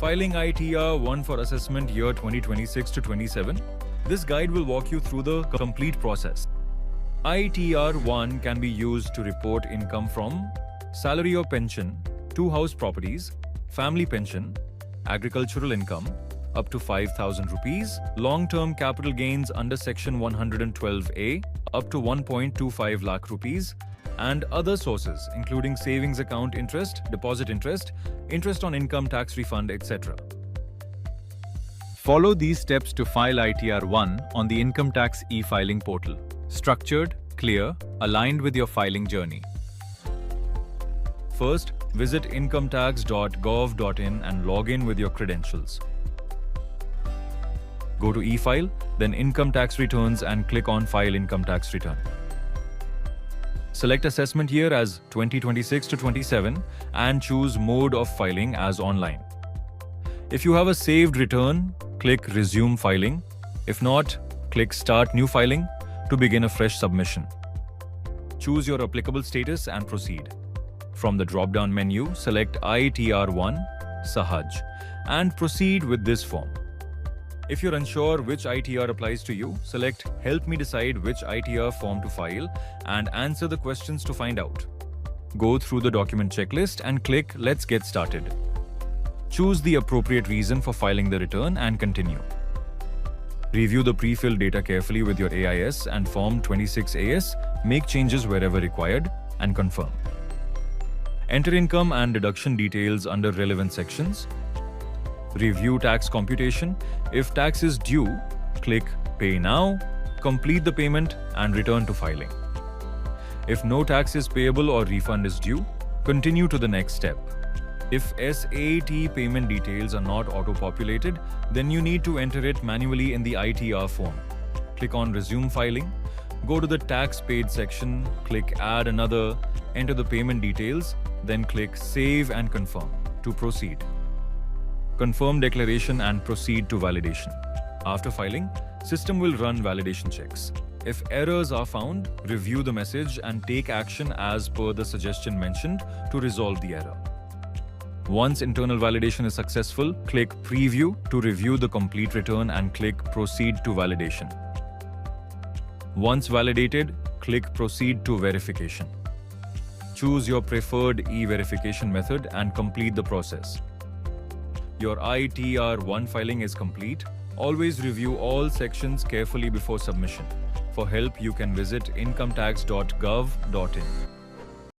Filing ITR-1 for assessment year 2026 to 27. This guide will walk you through the complete process. ITR-1 can be used to report income from salary or pension, two-house properties, family pension, agricultural income, up to 5,000 rupees, long-term capital gains under Section 112A, up to 1.25 lakh rupees, and other sources including savings account interest, deposit interest, interest on income tax refund, etc. Follow these steps to file ITR-1 on the Income Tax e-filing portal. Structured, clear, aligned with your filing journey. First, visit incometax.gov.in and log in with your credentials. Go to e-file, then Income Tax Returns and click on File Income Tax Return. Select assessment year as 2026 to 27 and choose mode of filing as online. If you have a saved return, click Resume Filing. If not, click Start New Filing to begin a fresh submission. Choose your applicable status and proceed. From the drop-down menu, select ITR-1, Sahaj, and proceed with this form. If you're unsure which ITR applies to you, select Help me decide which ITR form to file and answer the questions to find out. Go through the document checklist and click Let's get started. Choose the appropriate reason for filing the return and continue. Review the pre-filled data carefully with your AIS and Form 26AS, make changes wherever required, and confirm. Enter income and deduction details under relevant sections. Review tax computation. If tax is due, click Pay Now, complete the payment and return to filing. If no tax is payable or refund is due, continue to the next step. If SAT payment details are not auto-populated, then you need to enter it manually in the ITR form. Click on Resume Filing, go to the Tax Paid section, click Add Another, enter the payment details, then click Save and Confirm to proceed. Confirm declaration and proceed to validation. After filing, system will run validation checks. If errors are found, review the message and take action as per the suggestion mentioned to resolve the error. Once internal validation is successful, click Preview to review the complete return and click Proceed to validation. Once validated, click Proceed to verification. Choose your preferred e-verification method and complete the process. Your ITR-1 filing is complete. Always review all sections carefully before submission. For help, you can visit incometax.gov.in.